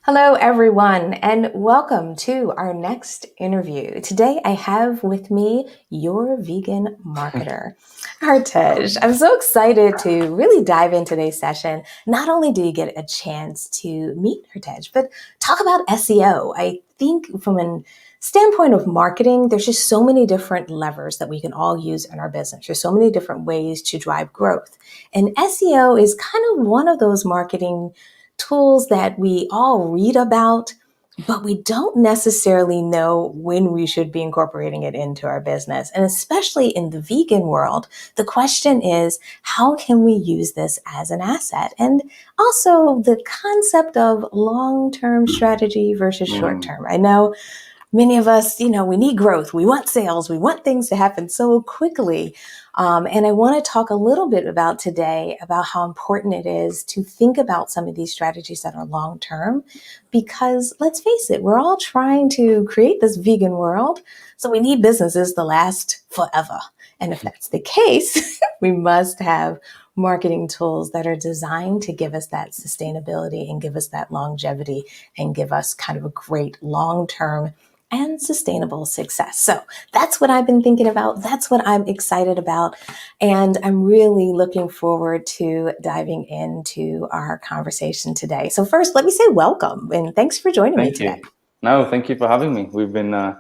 Hello, everyone, and welcome to our next interview. Today, I have with me your vegan marketer, Hartej. I'm so excited to really dive into today's session. Not only do you get a chance to meet Hartej, but talk about SEO. I think from a standpoint of marketing, there's just so many different levers that we can all use in our business. There's so many different ways to drive growth. And SEO is kind of one of those marketing tools that we all read about, but we don't necessarily know when we should be incorporating it into our business. And especially in the vegan world, the question is, how can we use this as an asset? And also the concept of long-term strategy versus short-term. I know many of us, we need growth. We want sales. We want things to happen so quickly. And I want to talk a little bit about today about how important it is to think about some of these strategies that are long term, because let's face it, we're all trying to create this vegan world. So we need businesses to last forever. And if that's the case, we must have marketing tools that are designed to give us that sustainability and give us that longevity and give us kind of a great long-term and sustainable success. So that's what I've been thinking about. That's what I'm excited about. And I'm really looking forward to diving into our conversation today. So first, let me say welcome and thanks for joining me today. Thank you. No, thank you for having me. We've been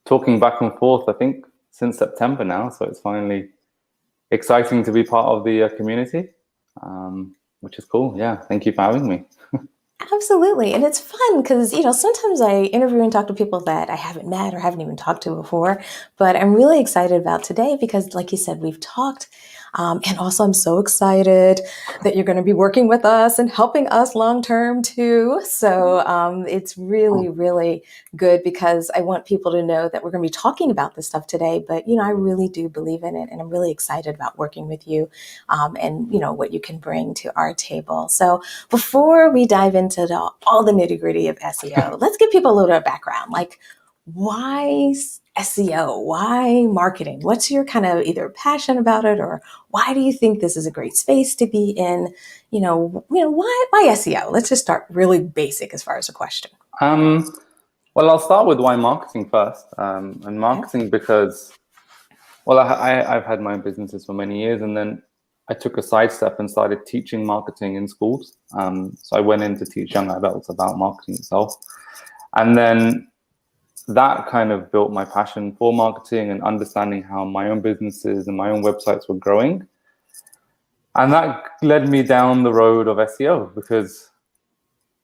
talking back and forth, I think, since September now. So it's finally exciting to be part of the community, which is cool. Yeah, thank you for having me. Absolutely. And it's fun because, sometimes I interview and talk to people that I haven't met or haven't even talked to before. But I'm really excited about today because, like you said, we've talked. And also, I'm so excited that you're going to be working with us and helping us long term too. So it's really, really good because I want people to know that we're going to be talking about this stuff today. But, I really do believe in it. And I'm really excited about working with you and, what you can bring to our table. So before we dive into all the nitty gritty of SEO, let's give people a little bit of background. Like, why SEO? Why marketing? What's your kind of either passion about it, or why do you think this is a great space to be in? Why SEO? Let's just start really basic as far as a question. Well, I'll start with why marketing first. And marketing because, well, I've had my own businesses for many years, and then I took a sidestep and started teaching marketing in schools. So I went in to teach young adults about marketing itself. And then that kind of built my passion for marketing and understanding how my own businesses and my own websites were growing. And that led me down the road of SEO because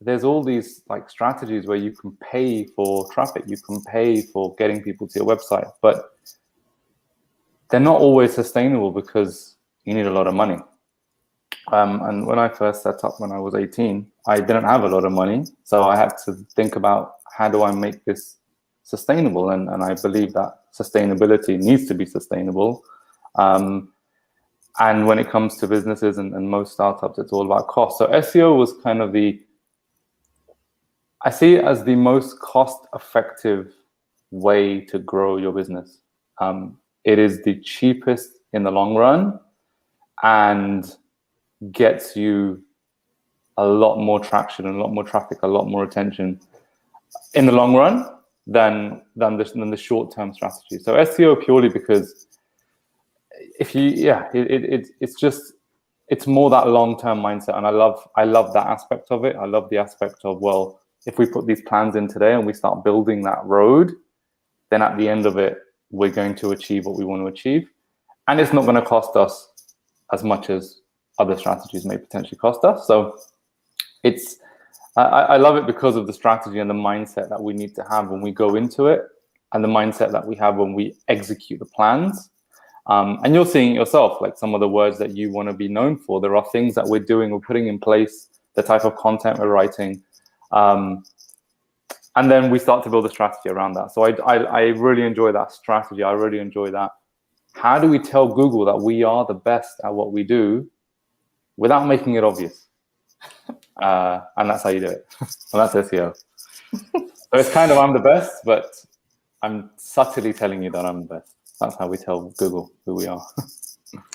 there's all these like strategies where you can pay for traffic, you can pay for getting people to your website, but they're not always sustainable because you need a lot of money. And when I first set up when I was 18, I didn't have a lot of money. So I had to think about how do I make this sustainable? And I believe that sustainability needs to be sustainable. And when it comes to businesses and most startups, it's all about cost. So SEO was kind of I see it as the most cost-effective way to grow your business. It is the cheapest in the long run and gets you a lot more traction, a lot more traffic, a lot more attention in the long run than the short-term strategy. So SEO purely because it's more that long-term mindset, and I love that aspect of it. I love the aspect of, well, if we put these plans in today and we start building that road, then at the end of it, we're going to achieve what we want to achieve. And it's not going to cost us as much as other strategies may potentially cost us. So I love it because of the strategy and the mindset that we need to have when we go into it, and the mindset that we have when we execute the plans. And you're seeing it yourself, like some of the words that you want to be known for. There are things that we're doing, we're putting in place, the type of content we're writing. And then we start to build a strategy around that. So I really enjoy that strategy. I really enjoy that. How do we tell Google that we are the best at what we do without making it obvious? And that's how you do it. And that's SEO. So it's kind of, I'm the best, but I'm subtly telling you that I'm the best. That's how we tell Google who we are.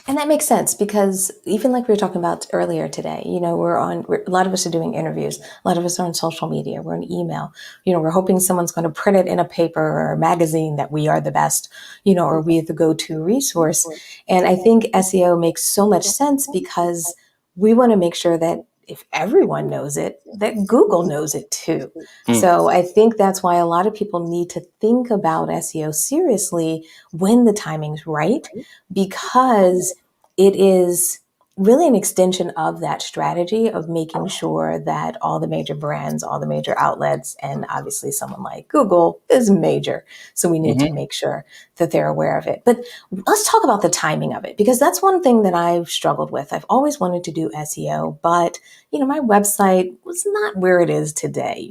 And that makes sense because even like we were talking about earlier today, a lot of us are doing interviews. A lot of us are on social media. We're on email. We're hoping someone's going to print it in a paper or a magazine that we are the best, or we are the go-to resource. And I think SEO makes so much sense because we want to make sure that if everyone knows it, that Google knows it too. Mm. So I think that's why a lot of people need to think about SEO seriously when the timing's right, because it is really an extension of that strategy of making sure that all the major brands, all the major outlets, and obviously someone like Google is major. So we need to Mm-hmm. make sure that they're aware of it. But let's talk about the timing of it, because that's one thing that I've struggled with. I've always wanted to do SEO, but my website was not where it is today.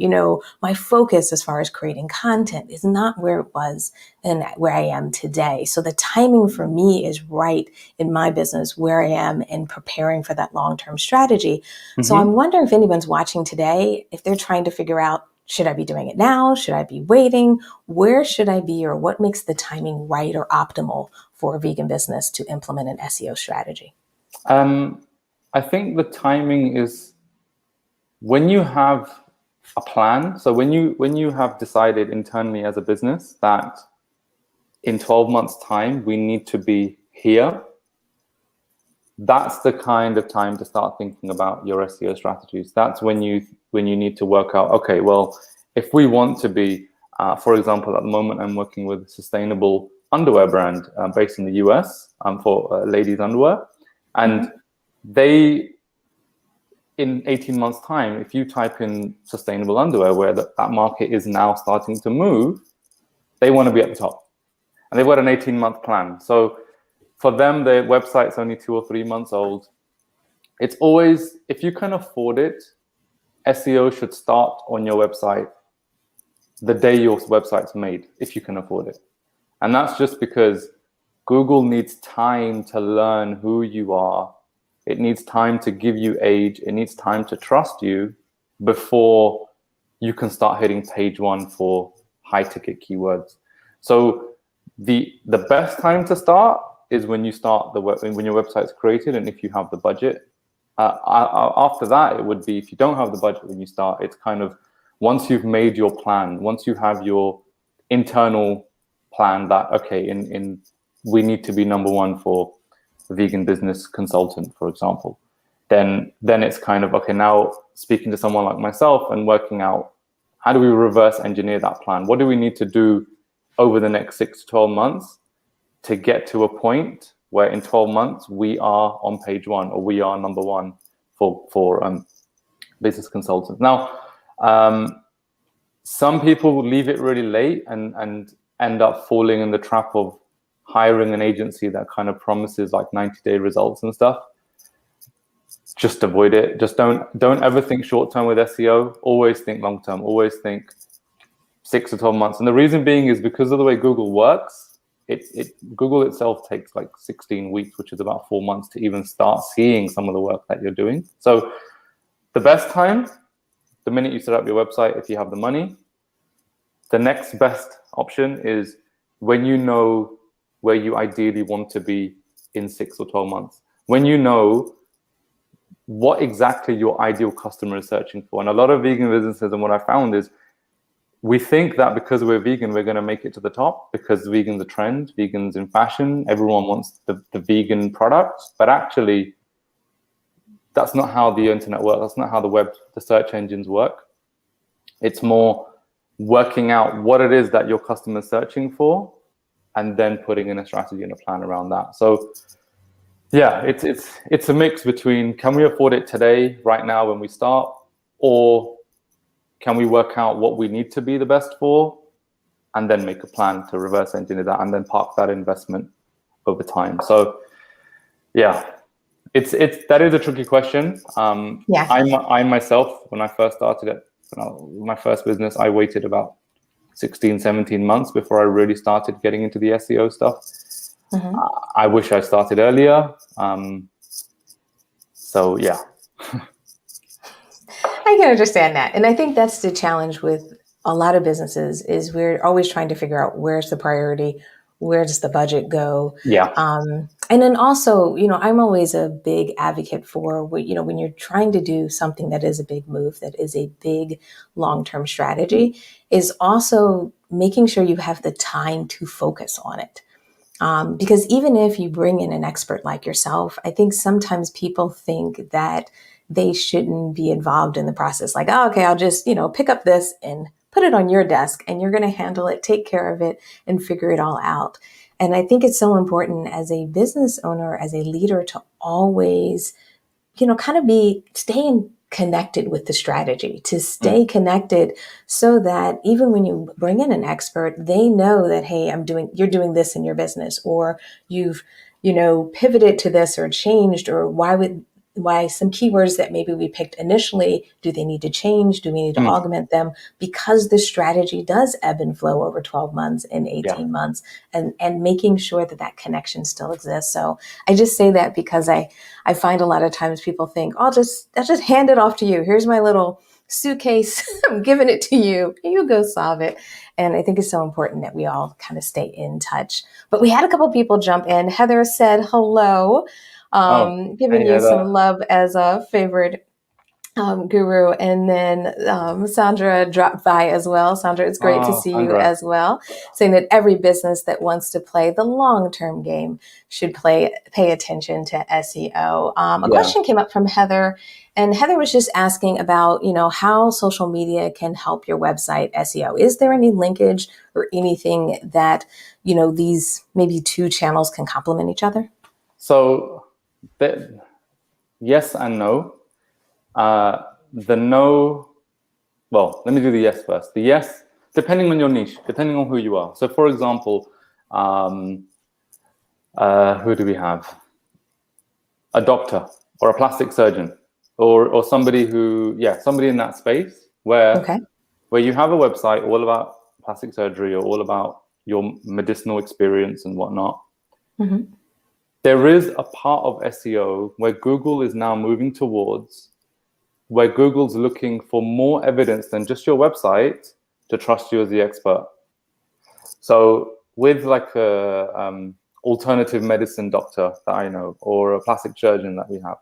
My focus as far as creating content is not where it was and where I am today. So the timing for me is right in my business, where I am in preparing for that long-term strategy. So I'm Mm-hmm. wondering if anyone's watching today, if they're trying to figure out, should I be doing it now? Should I be waiting? Where should I be, or what makes the timing right or optimal for a vegan business to implement an SEO strategy? I think the timing is when you have a plan. So when you have decided internally as a business that in 12 months' time we need to be here, that's the kind of time to start thinking about your SEO strategies. That's when you need to work out, okay, well, if we want to be, for example, at the moment I'm working with a sustainable underwear brand based in the US for ladies' underwear, and they, in 18 months' time, if you type in sustainable underwear, where that market is now starting to move, they want to be at the top, and they've got an 18-month plan. So for them, their website's only 2 or 3 months old. It's always, if you can afford it, SEO should start on your website the day your website's made, if you can afford it. And that's just because Google needs time to learn who you are. It needs time to give you age. It needs time to trust you before you can start hitting page one for high ticket keywords. So the best time to start is when you start when your website's created, and if you have the budget. After that, it would be, if you don't have the budget when you start, it's kind of once you've made your plan, once you have your internal plan that, okay, in we need to be number one for vegan business consultant, for example, then it's kind of, okay, now speaking to someone like myself and working out, how do we reverse engineer that plan? What do we need to do over the next 6 to 12 months to get to a point where in 12 months we are on page one, or we are number one for business consultants. Now, some people will leave it really late and end up falling in the trap of hiring an agency that kind of promises like 90-day results and stuff. Just avoid it. Just don't ever think short term with SEO. Always think long term. Always think 6 to 12 months. And the reason being is because of the way Google works. Google itself takes like 16 weeks, which is about 4 months, to even start seeing some of the work that you're doing. So the best time, the minute you set up your website, if you have the money. The next best option is when you know where you ideally want to be in 6 or 12 months. When you know what exactly your ideal customer is searching for. And a lot of vegan businesses, and what I found is, we think that because we're vegan, we're going to make it to the top because vegan's a trend, vegan's in fashion, everyone wants the vegan products. But actually, that's not how the internet works. That's not how the search engines work. It's more working out what it is that your customer's searching for, and then putting in a strategy and a plan around that. So yeah, it's a mix between, can we afford it today, right now when we start, or can we work out what we need to be the best for, and then make a plan to reverse engineer that, and then park that investment over time. So yeah, that is a tricky question. Yeah. I myself, when I first started it, my first business, I waited about 16, 17 months before I really started getting into the SEO stuff. Mm-hmm. I wish I started earlier. So yeah. I can understand that. And I think that's the challenge with a lot of businesses is we're always trying to figure out where's the priority, where does the budget go? Yeah. And then also, I'm always a big advocate for, when you're trying to do something that is a big move, that is a big long-term strategy, is also making sure you have the time to focus on it. Because even if you bring in an expert like yourself, I think sometimes people think that they shouldn't be involved in the process. Like, oh, okay, I'll just, pick up this and put it on your desk and you're going to handle it, take care of it, and figure it all out. And I think it's so important as a business owner, as a leader, to always, kind of be staying connected with the strategy, to stay connected so that even when you bring in an expert, they know that, hey, you're doing this in your business, or you've, pivoted to this or changed, or why some keywords that maybe we picked initially, do they need to change? Do we need to augment them? Because the strategy does ebb and flow over 12 months and 18 months, and making sure that that connection still exists. So I just say that because I find a lot of times people think, I'll just hand it off to you. Here's my little suitcase. I'm giving it to you. You go solve it. And I think it's so important that we all kind of stay in touch. But we had a couple people jump in. Heather said hello, giving Hey, you some Heather. love as a favorite guru. And then Sandra dropped by as well. Sandra, it's great to Oh, see you Sandra. as well, saying that every business that wants to play the long-term game should pay attention to SEO. A Yeah. question came up from Heather, and Heather was just asking about, how social media can help your website SEO. Is there any linkage or anything that, these maybe two channels can complement each other? So, yes and no. The no, well, let me do the yes first. The yes, depending on your niche, depending on who you are. So, for example, who do we have? A doctor or a plastic surgeon, or somebody who, somebody in that space Okay. where you have a website all about plastic surgery or all about your medicinal experience and whatnot. Mm-hmm. There is a part of SEO where Google is now moving towards, where Google's looking for more evidence than just your website to trust you as the expert. So with like a alternative medicine doctor that I know, or a plastic surgeon that we have,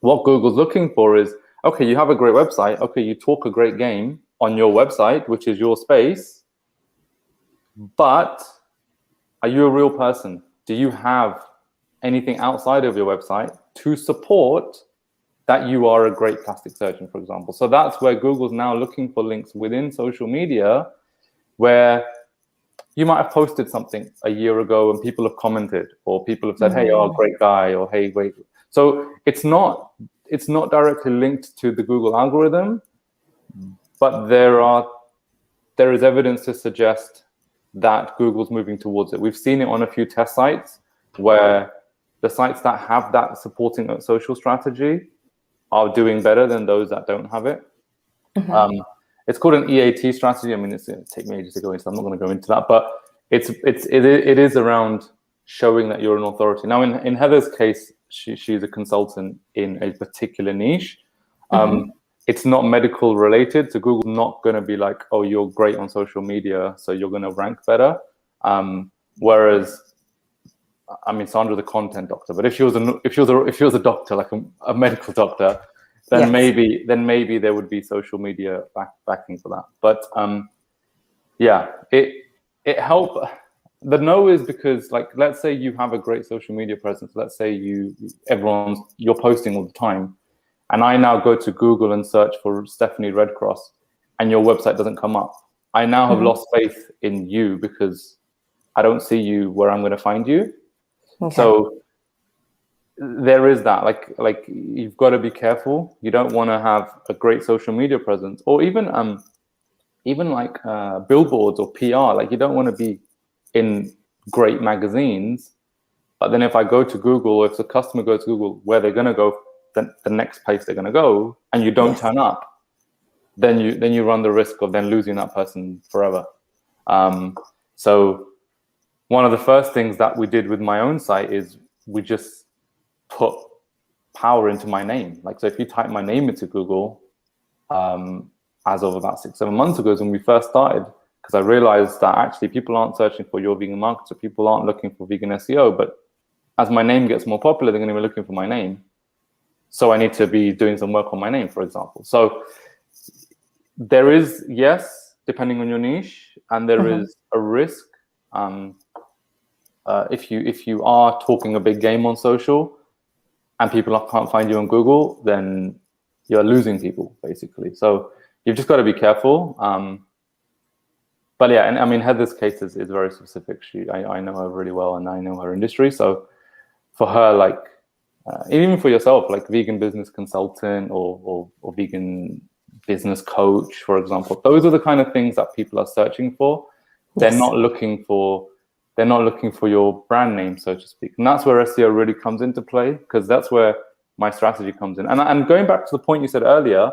what Google's looking for is, okay, you have a great website. Okay, you talk a great game on your website, which is your space, but are you a real person? Do you have anything outside of your website to support that you are a great plastic surgeon, for example? So that's where Google's now looking for links within social media where you might have posted something a year ago and people have commented, or people have said, hey, oh, great guy, or hey, great. So it's not directly linked to the Google algorithm, but there is evidence to suggest that Google's moving towards it. We've seen it on a few test sites where the sites that have that supporting social strategy are doing better than those that don't have it. Mm-hmm. It's called an EAT strategy. I mean, it's going to take me ages to go into. I'm not going to go into that, but it is around showing that you're an authority. Now, in Heather's case, she's a consultant in a particular niche. It's not medical related, so Google's not going to be like, oh, you're great on social media, so you're going to rank better. Whereas, I mean, Sandra's a content doctor, but if she was a doctor, like a medical doctor, then Yes. maybe there would be social media backing for that. But it helped. The no is because, like, let's say you have a great social media presence. Let's say you're posting all the time, and I now go to Google and search for Stephanie Redcross, and your website doesn't come up. I now have lost faith in you because I don't see you where I'm going to find you. Okay. So there is that, like you've got to be careful. You don't want to have a great social media presence, or even like billboards or PR. Like, you don't want to be in great magazines, but then if I go to Google, or if the customer goes to Google, where they're going to go, the next place they're going to go, and you don't turn up, then you run the risk of then losing that person forever. So one of the first things that we did with my own site is we just put power into my name. Like, so if you type my name into Google, as of about 6-7 months ago, is when we first started, because I realized that actually people aren't searching for your vegan marketer, people aren't looking for vegan SEO, but as my name gets more popular, they're going to be looking for my name. So I need to be doing some work on my name, for example. So there is, yes, depending on your niche, and there is a risk. If you are talking a big game on social and people can't find you on Google, then you're losing people, basically. So you've just got to be careful. But yeah, and I mean, Heather's case is very specific. I know her really well, and I know her industry. So for her, like, even for yourself, like vegan business consultant or vegan business coach, for example, those are the kind of things that people are searching for. They're not looking for your brand name, so to speak. And that's where SEO really comes into play, because that's where my strategy comes in. And going back to the point you said earlier,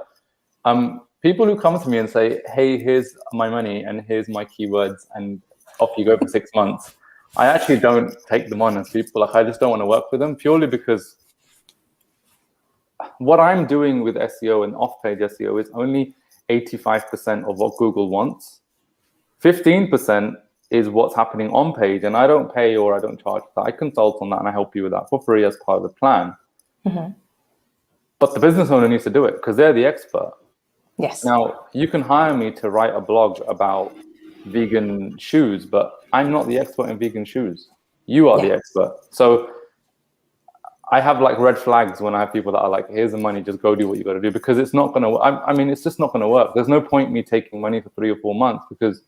people who come to me and say, hey, here's my money and here's my keywords and off you go for 6 months, I actually don't take them on as people. Like, I just don't want to work with them, purely because what I'm doing with SEO and off-page SEO is only 85% of what Google wants. 15% is what's happening on page, and I don't pay or I don't charge for that. I consult on that and I help you with that for free as part of the plan. But the business owner needs to do it because they're the expert. Yes. Now, you can hire me to write a blog about vegan shoes, but I'm not the expert in vegan shoes. You are the expert. So I have like red flags when I have people that are like, here's the money, just go do what you got to do, because it's not going to, I mean, it's just not going to work. There's no point me taking money for 3 or 4 months, because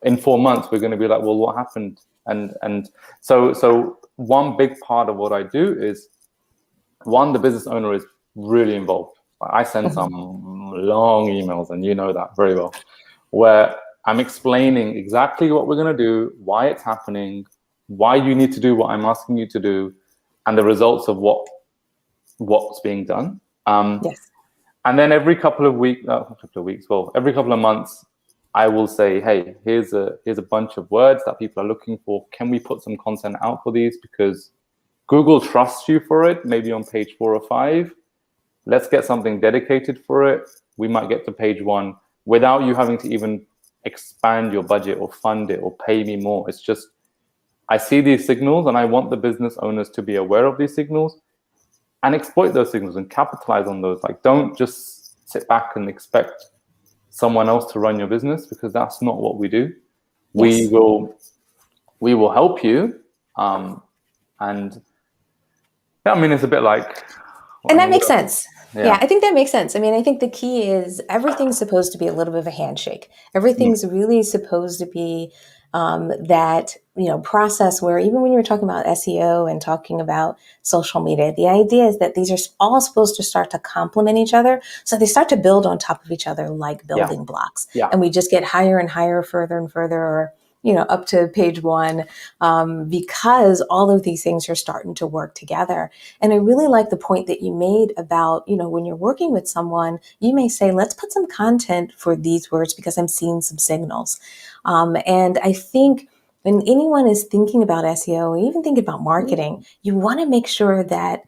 in 4 months, we're going to be like, well, what happened? And so one big part of what I do is, one, the business owner is really involved. I send some long emails, and you know that very well, where I'm explaining exactly what we're going to do, why it's happening, why you need to do what I'm asking you to do, and the results of what's being done. And then every couple of weeks, every couple of months, I will say, hey, here's a bunch of words that people are looking for. Can we put some content out for these? Because Google trusts you for it, maybe on page 4 or 5. Let's get something dedicated for it. We might get to page 1 without you having to even expand your budget or fund it or pay me more. It's just, I see these signals and I want the business owners to be aware of these signals and exploit those signals and capitalize on those. Like, don't just sit back and expect someone else to run your business, because that's not what we do. We will help you. And yeah, I mean, it's a bit like, and that makes sense. Yeah, I think that makes sense. I mean, I think the key is everything's supposed to be a little bit of a handshake. Everything's really supposed to be that, process where, even when you're talking about SEO and talking about social media, the idea is that these are all supposed to start to complement each other. So they start to build on top of each other like building blocks. And we just get higher and higher, further and further, or up to page 1, because all of these things are starting to work together. And I really like the point that you made about, when you're working with someone, you may say, let's put some content for these words because I'm seeing some signals. And I think when anyone is thinking about SEO, or even thinking about marketing, you want to make sure that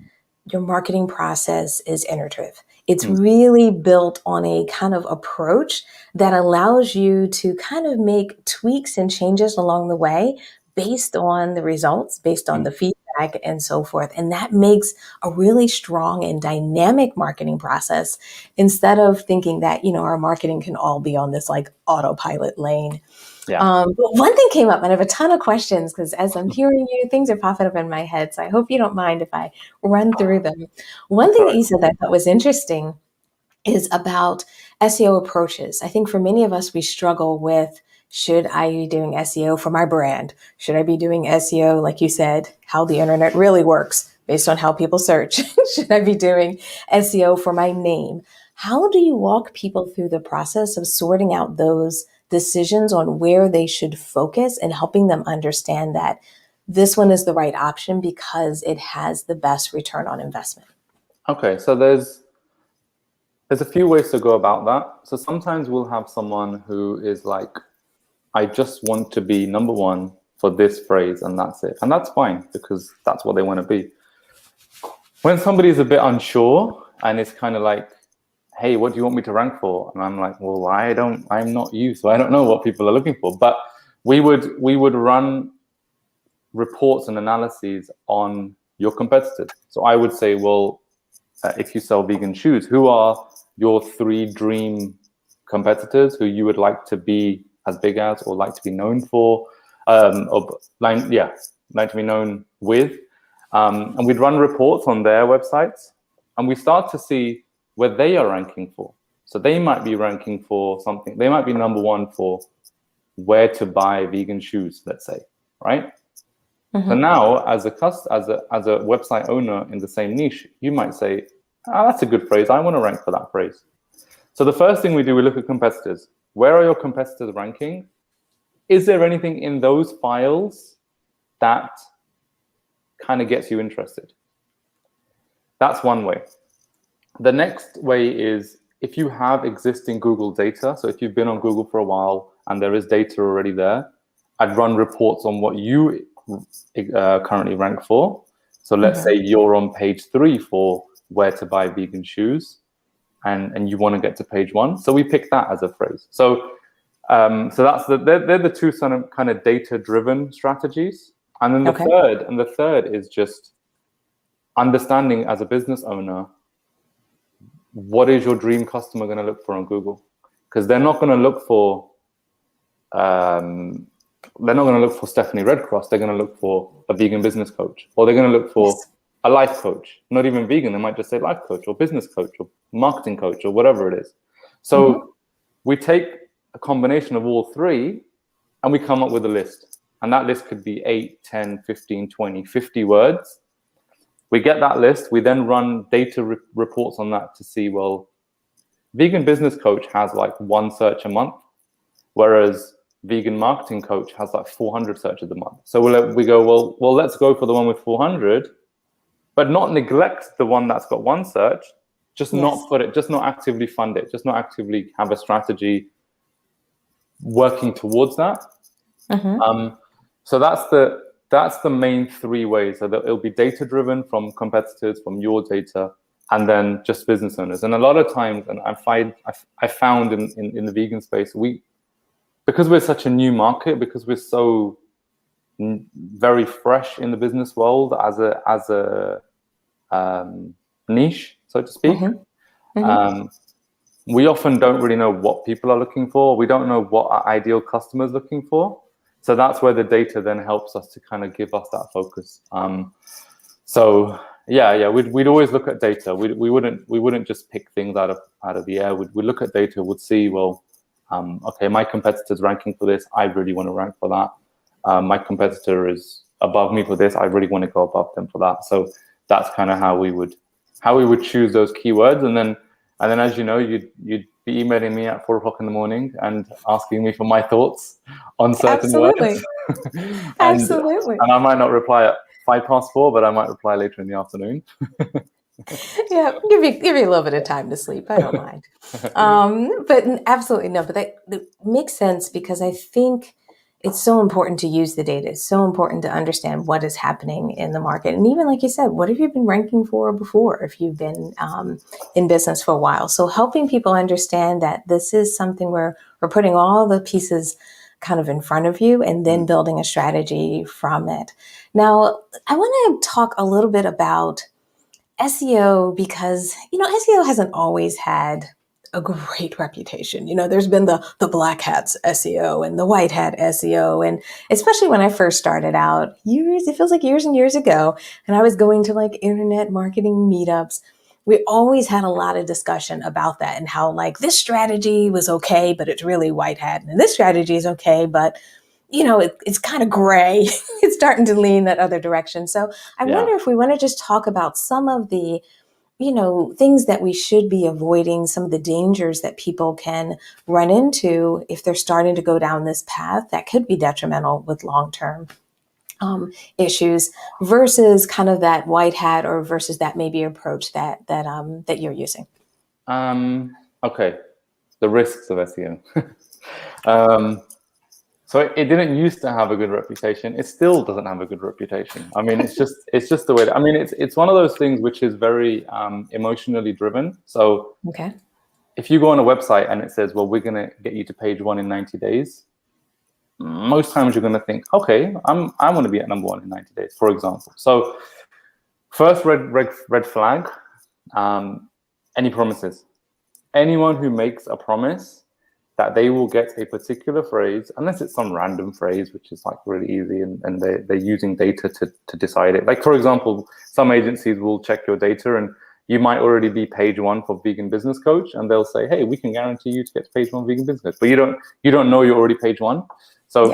your marketing process is iterative. It's really built on a kind of approach that allows you to kind of make tweaks and changes along the way based on the results, based on the feedback and so forth. And that makes a really strong and dynamic marketing process, instead of thinking that, our marketing can all be on this like autopilot lane. But one thing came up, and I have a ton of questions because as I'm hearing you, things are popping up in my head. So I hope you don't mind if I run through them. One thing that you said that I thought was interesting is about SEO approaches. I think for many of us, we struggle with, should I be doing SEO for my brand? Should I be doing SEO, like you said, how the internet really works based on how people search? Should I be doing SEO for my name? How do you walk people through the process of sorting out those decisions on where they should focus and helping them understand that this one is the right option because it has the best return on investment? Okay, so there's a few ways to go about that. So sometimes we'll have someone who is like, I just want to be number 1 for this phrase and that's it. And that's fine, because that's what they want to be. When somebody's a bit unsure and it's kind of like, hey, what do you want me to rank for? And I'm like, well, I'm not you, so I don't know what people are looking for. But we would run reports and analyses on your competitors. So I would say, well, if you sell vegan shoes, who are your 3 dream competitors who you would like to be as big as, or like to be known for, or like to be known with? And we'd run reports on their websites, and we start to see where they are ranking for. So they might be ranking for something. They might be number 1 for where to buy vegan shoes, let's say, right? So now, as a website owner in the same niche, you might say, that's a good phrase. I want to rank for that phrase. So the first thing we do, we look at competitors. Where are your competitors ranking? Is there anything in those files that kind of gets you interested? That's one way. The next way is if you have existing Google data. So if you've been on Google for a while and there is data already there, I'd run reports on what you currently rank for. So let's say you're on page 3 for where to buy vegan shoes, and you want to get to page 1. So we pick that as a phrase. So they're the 2 kind of data-driven strategies. And then the third is just understanding as a business owner, what is your dream customer going to look for on Google? Because they're not going to look for Stephanie Redcross. They're going to look for a vegan business coach, or they're going to look for a life coach. Not even vegan. They might just say life coach or business coach or marketing coach or whatever it is. So we take a combination of all 3 and we come up with a list. And that list could be 8, 10, 15, 20, 50 words. We get that list. We then run data reports on that to see, well, vegan business coach has like 1 search a month, whereas vegan marketing coach has like 400 searches a month. So we go, well, let's go for the one with 400, but not neglect the one that's got 1 search. Just not put it, just not actively fund it, just not actively have a strategy working towards that. So that's the main 3 ways. So that it'll be data-driven from competitors, from your data, and then just business owners. And a lot of times, and I found in the vegan space, because we're such a new market, because we're so very fresh in the business world as a niche, so to speak, we often don't really know what people are looking for. We don't know what our ideal customer is looking for. So that's where the data then helps us to kind of give us that focus. We'd always look at data. We wouldn't just pick things out of the air. We'd look at data. We'd see, well, okay, my competitor's ranking for this. I really want to rank for that. My competitor is above me for this. I really want to go above them for that. So that's kind of how we would choose those keywords. And then as you know, you'd be emailing me at 4 o'clock in the morning and asking me for my thoughts on certain words. Absolutely. And I might not reply at 4:05, but I might reply later in the afternoon. Yeah, give you a little bit of time to sleep. I don't mind. But absolutely no. But that makes sense, because I think it's so important to use the data. It's so important to understand what is happening in the market. And even like you said, what have you been ranking for before if you've been in business for a while? So helping people understand that this is something where we're putting all the pieces kind of in front of you and then building a strategy from it. Now, I want to talk a little bit about SEO, because, SEO hasn't always had a great reputation. There's been the black hats SEO and the white hat SEO. And especially when I first started out, it feels like years and years ago, and I was going to like internet marketing meetups, we always had a lot of discussion about that and how like this strategy was okay, but it's really white hat. And this strategy is okay, but it's kind of gray. It's starting to lean that other direction. So I wonder if we want to just talk about some of the things that we should be avoiding, some of the dangers that people can run into if they're starting to go down this path that could be detrimental with long-term issues, versus kind of that white hat, or versus that maybe approach that you're using. Okay, the risks of SEO. So it didn't used to have a good reputation. It still doesn't have a good reputation. I mean, it's just the way. It's one of those things which is very emotionally driven. So if you go on a website and it says, well, we're going to get you to page 1 in 90 days, most times you're going to think, okay, I want to be at number one in 90 days, for example. So first red flag, any promises. Anyone who makes a promise that they will get a particular phrase, unless it's some random phrase, which is like really easy and they're using data to decide it. Like, for example, some agencies will check your data and you might already be page one for Vegan Business Coach, and they'll say, hey, we can guarantee you to get to page one Vegan Business Coach, but you don't know you're already page one. So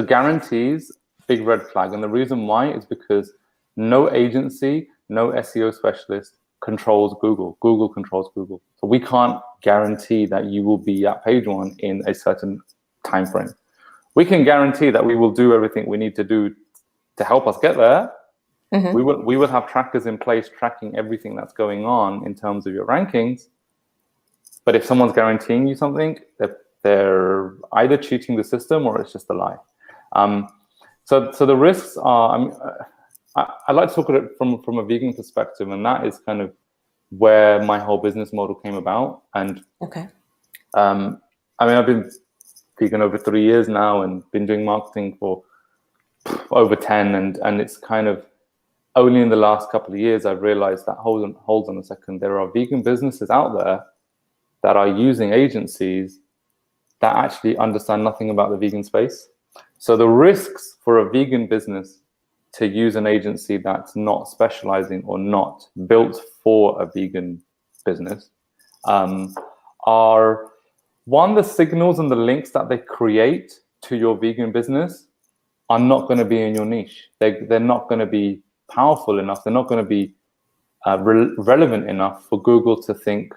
guarantees, big red flag. And the reason why is because no agency, no SEO specialist controls Google. Google controls Google. So we can't guarantee that you will be at page one in a certain time frame. We can guarantee that we will do everything we need to do to help us get there. Mm-hmm. We will have trackers in place tracking everything that's going on in terms of your rankings. But if someone's guaranteeing you something, they're either cheating the system or it's just a lie. So the risks are, I like to talk at it from a vegan perspective, and that is kind of where my whole business model came about. And I've been vegan over 3 years now and been doing marketing for over 10, and it's kind of only in the last couple of years I've realized that hold on a second, there are vegan businesses out there that are using agencies that actually understand nothing about the vegan space. So the risks for a vegan business to use an agency that's not specializing or not built for a vegan business are, one, the signals and the links that they create to your vegan business are not going to be in your niche. They're not going to be powerful enough. They're not going to be relevant enough for Google to think,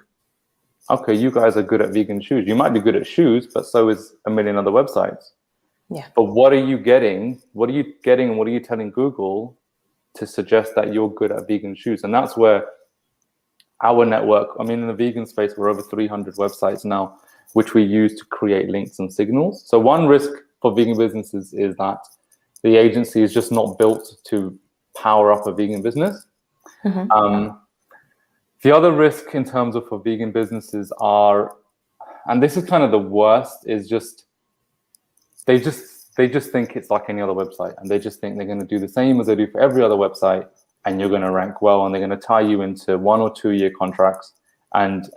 okay, you guys are good at vegan shoes. You might be good at shoes, but so is a million other websites. Yeah. But what are you getting? What are you getting and what are you telling Google to suggest that you're good at vegan shoes? And that's where our network, in the vegan space, we're over 300 websites now, which we use to create links and signals. So one risk for vegan businesses is that the agency is just not built to power up a vegan business. Mm-hmm. The other risk in terms of for vegan businesses are, and this is kind of the worst, is just they just think it's like any other website, and they just think they're going to do the same as they do for every other website, and you're going to rank well, and they're going to tie you into 1 or 2 year contracts, and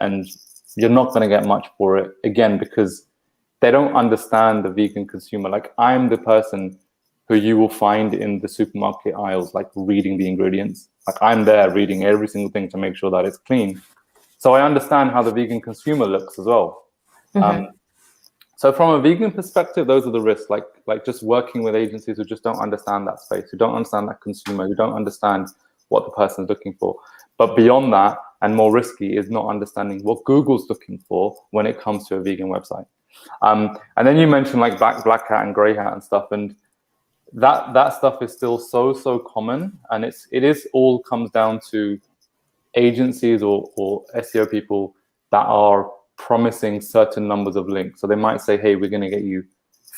you're not going to get much for it, again, because they don't understand the vegan consumer. Like, I'm the person who you will find in the supermarket aisles, like reading the ingredients. Like, I'm there reading every single thing to make sure that it's clean. So I understand how the vegan consumer looks as well. Mm-hmm. So from a vegan perspective, those are the risks, like just working with agencies who just don't understand that space, who don't understand that consumer, who don't understand what the person's looking for. But beyond that, and more risky, is not understanding what Google's looking for when it comes to a vegan website. And then you mentioned like black hat and gray hat and stuff, and that stuff is still so common, and it is all comes down to agencies or SEO people that are promising certain numbers of links. So they might say, hey, we're going to get you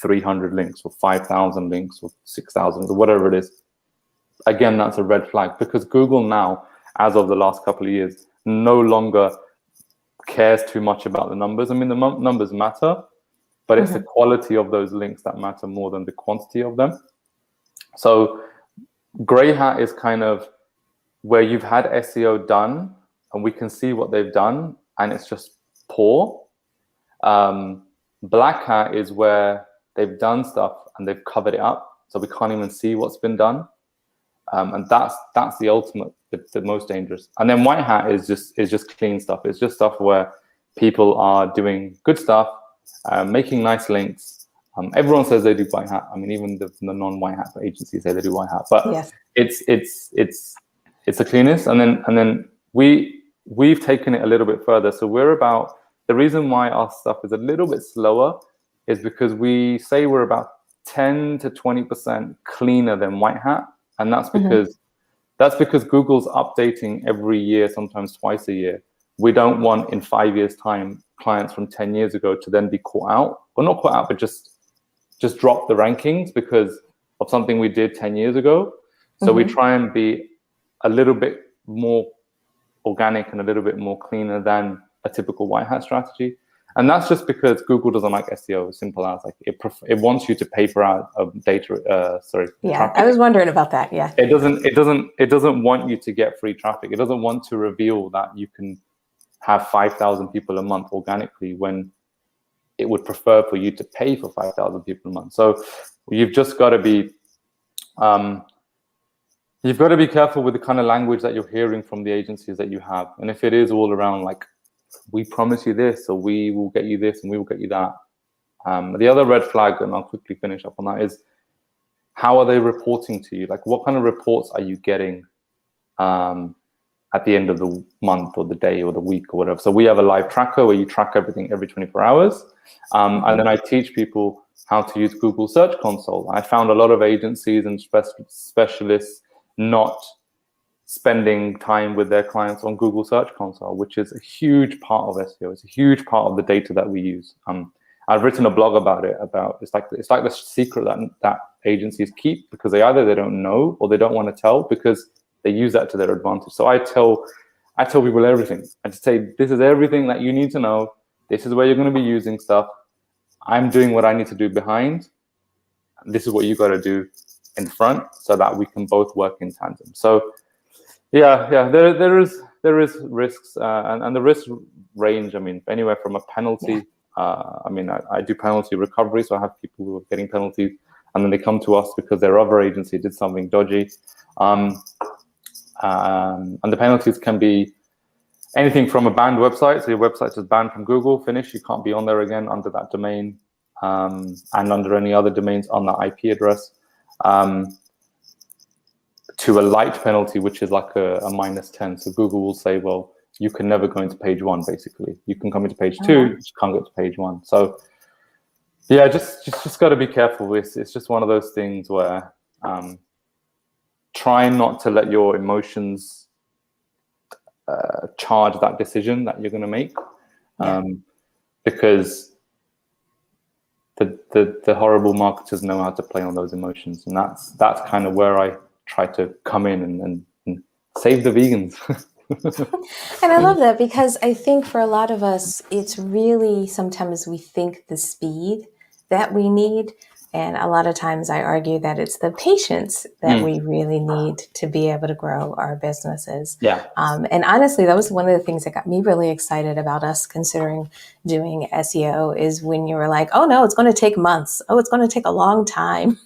300 links or 5,000 links or 6,000 or whatever it is. Again, that's a red flag, because Google now, as of the last couple of years, no longer cares too much about the numbers. The numbers matter, but it's the quality of those links that matter more than the quantity of them. So gray hat is kind of where you've had SEO done and we can see what they've done and it's just poor. Black hat is where they've done stuff and they've covered it up, so we can't even see what's been done. And that's the ultimate, the most dangerous. And then white hat is just clean stuff. It's just stuff where people are doing good stuff, making nice links. Everyone says they do white hat. Even the non-white hat agencies say they do white hat, but yes. It's the cleanest. And then we've taken it a little bit further. So we're about, the reason why our stuff is a little bit slower is because we say we're about 10 to 20% cleaner than white hat. And that's because Google's updating every year, sometimes twice a year. We don't want in 5 years' time clients from 10 years ago to then be caught out, or not caught out, but just drop the rankings because of something we did 10 years ago. So we try and be a little bit more organic and a little bit more cleaner than a typical white hat strategy. And that's just because Google doesn't like SEO. As simple as like it wants you to pay per hour of data. Yeah, traffic. I was wondering about that. Yeah. It doesn't want you to get free traffic. It doesn't want to reveal that you can have 5,000 people a month organically when it would prefer for you to pay for 5,000 people a month. So you've just got to be careful with the kind of language that you're hearing from the agencies that you have. And if it is all around like, we promise you this, or we will get you this, and we will get you that. The other red flag, and I'll quickly finish up on that, is how are they reporting to you? Like, what kind of reports are you getting at the end of the month or the day or the week or whatever? So we have a live tracker where you track everything every 24 hours. And then I teach people how to use Google Search Console. I found a lot of agencies and specialists not spending time with their clients on Google Search Console, which is a huge part of SEO. It's a huge part of the data that we use. I've written a blog about it. It's like the secret that agencies keep, because they don't know or they don't want to tell, because they use that to their advantage. So I tell people everything. I just say, this is everything that you need to know. This is where you're going to be using stuff. I'm doing what I need to do behind. This is what you got to do in front, so that we can both work in tandem. So there is risks, and the risk range. I mean, anywhere from a penalty. I do penalty recovery, so I have people who are getting penalties, and then they come to us because their other agency did something dodgy. And the penalties can be anything from a banned website. So your website is banned from Google, finished. You can't be on there again under that domain, and under any other domains on that IP address. To a light penalty, which is like a -10. So Google will say, well, you can never go into page 1, basically. You can come into page 2, you just can't get to page 1. So yeah, just got to be careful. It's just one of those things where try not to let your emotions charge that decision that you're going to make, because the horrible marketers know how to play on those emotions, and that's kind of where I try to come in and save the vegans. And I love that, because I think for a lot of us, it's really, sometimes we think the speed that we need. And a lot of times I argue that it's the patience that we really need to be able to grow our businesses. Yeah. And honestly, that was one of the things that got me really excited about us considering doing SEO, is when you were like, oh no, it's going to take months. Oh, it's going to take a long time.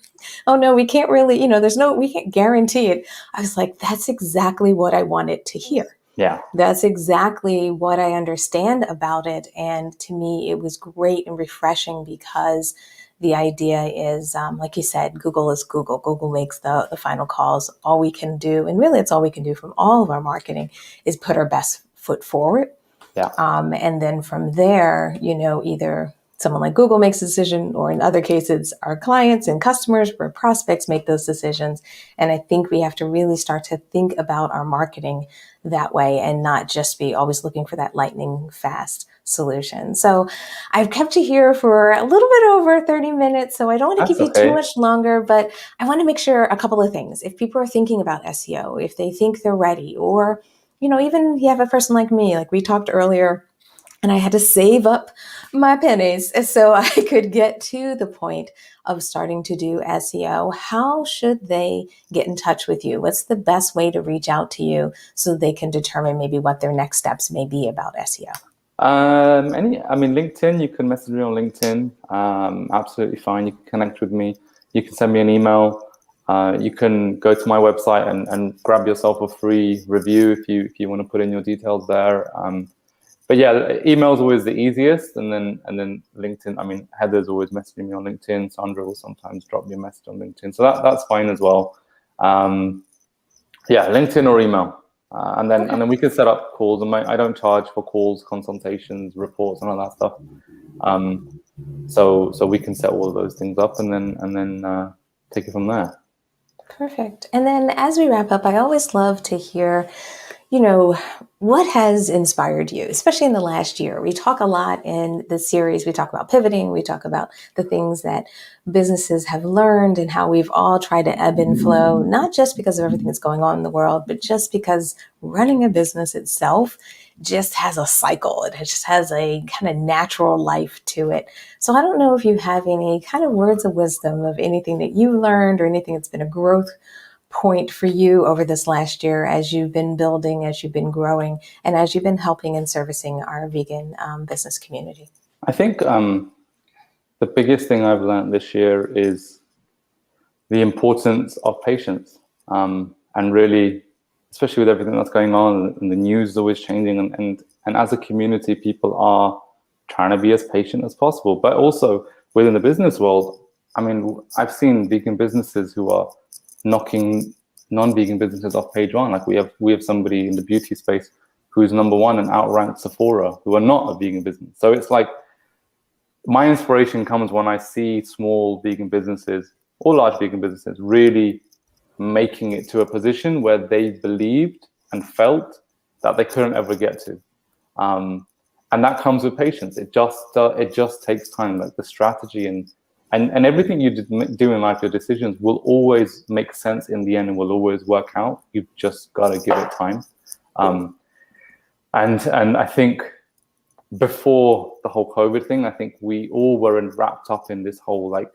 Oh no, we can't really, we can't guarantee it. I was like, that's exactly what I wanted to hear. Yeah. That's exactly what I understand about it. And to me, it was great and refreshing, because the idea is, like you said, Google is Google. Google makes the final calls. All we can do, and really it's all we can do from all of our marketing, is put our best foot forward. Yeah. And then from there, either someone like Google makes a decision, or in other cases, our clients and customers or prospects make those decisions. And I think we have to really start to think about our marketing that way, and not just be always looking for that lightning fast solution. So I've kept you here for a little bit over 30 minutes, so I don't want to keep you too much longer, but I want to make sure a couple of things. If people are thinking about SEO, if they think they're ready, or, even you have a person like me, like we talked earlier, and I had to save up my pennies so I could get to the point of starting to do SEO. How should they get in touch with you? What's the best way to reach out to you so they can determine maybe what their next steps may be about SEO? LinkedIn, you can message me on LinkedIn. Absolutely fine. You can connect with me. You can send me an email. You can go to my website and grab yourself a free review if you want to put in your details there. But yeah, email is always the easiest, and then LinkedIn. Heather's always messaging me on LinkedIn. Sandra will sometimes drop me a message on LinkedIn, so that's fine as well. LinkedIn or email, and then we can set up calls. And I don't charge for calls, consultations, reports, and all that stuff. So we can set all of those things up, and then take it from there. Perfect. And then as we wrap up, I always love to hear what has inspired you, especially in the last year? We talk a lot in the series. We talk about pivoting. We talk about the things that businesses have learned and how we've all tried to ebb and flow, not just because of everything that's going on in the world, but just because running a business itself just has a cycle. It just has a kind of natural life to it. So I don't know if you have any kind of words of wisdom of anything that you learned or anything that's been a growth point for you over this last year as you've been building, as you've been growing, and as you've been helping and servicing our vegan business community? I think the biggest thing I've learned this year is the importance of patience, and really, especially with everything that's going on and the news is always changing, and as a community, people are trying to be as patient as possible. But also within the business world, I mean, I've seen vegan businesses who are knocking non-vegan businesses off page one. Like we have somebody in the beauty space who's number one and outranks Sephora, who are not a vegan business. So it's like my inspiration comes when I see small vegan businesses or large vegan businesses really making it to a position where they believed and felt that they couldn't ever get to. And that comes with patience. It just takes time. Like the strategy and everything you do in life, your decisions will always make sense in the end and will always work out. You've just got to give it time. And I think before the whole COVID thing, I think we all were wrapped up in this whole like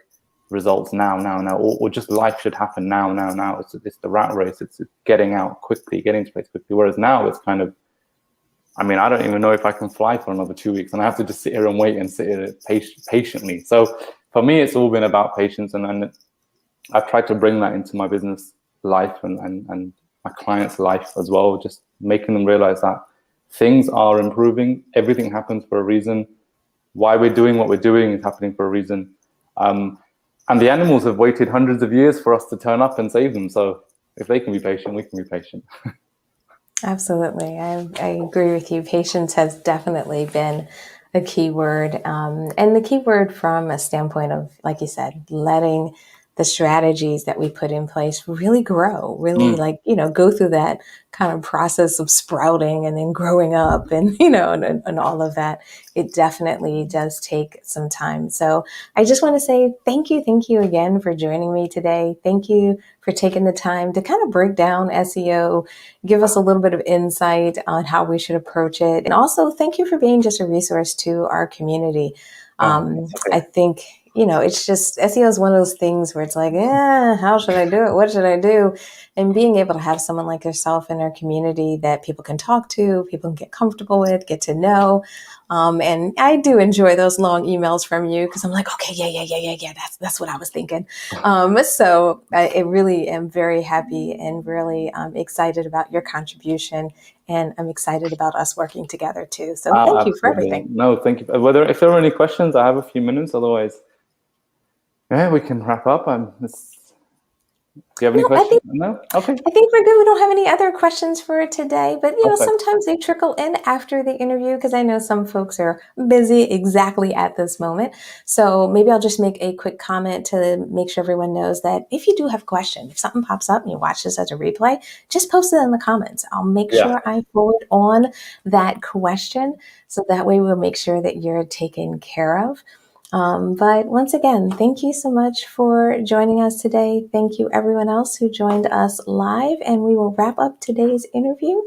results now, or just life should happen now. It's the rat race. It's getting out quickly, getting to place quickly. Whereas now it's kind of, I mean, I don't even know if I can fly for another 2 weeks, and I have to just sit here and wait and sit here patiently. So for me, it's all been about patience, and I've tried to bring that into my business life and my clients' life as well, just making them realize that things are improving. Everything happens for a reason. Why we're doing what we're doing is happening for a reason. And the animals have waited hundreds of years for us to turn up and save them. So if they can be patient, we can be patient. Absolutely. I agree with you. Patience has definitely been a key word. And the key word from a standpoint of, like you said, letting the strategies that we put in place really grow, really go through that kind of process of sprouting and then growing up and, and all of that. It definitely does take some time. So I just want to say thank you again for joining me today. Thank you for taking the time to kind of break down SEO, give us a little bit of insight on how we should approach it. And also thank you for being just a resource to our community. I think, it's just SEO is one of those things where it's like, how should I do it? What should I do? And being able to have someone like yourself in our community that people can talk to, people can get comfortable with, get to know. And I do enjoy those long emails from you because I'm like, okay, yeah. That's what I was thinking. So I really am very happy and really excited about your contribution. And I'm excited about us working together too. So thank you for everything. No, thank you. If there are any questions, I have a few minutes. Otherwise, yeah, we can wrap up. Do you have any questions? No? Okay. I think we're good. We don't have any other questions for today, but sometimes they trickle in after the interview because I know some folks are busy exactly at this moment. So maybe I'll just make a quick comment to make sure everyone knows that if you do have questions, if something pops up and you watch this as a replay, just post it in the comments. I'll make sure I forward on that question so that way we'll make sure that you're taken care of. But once again, thank you so much for joining us today. Thank you everyone else who joined us live, and we will wrap up today's interview.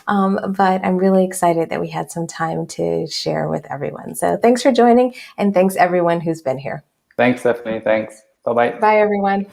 But I'm really excited that we had some time to share with everyone. So thanks for joining, and thanks everyone who's been here. Thanks, Stephanie. Thanks. Bye-bye. Bye, everyone.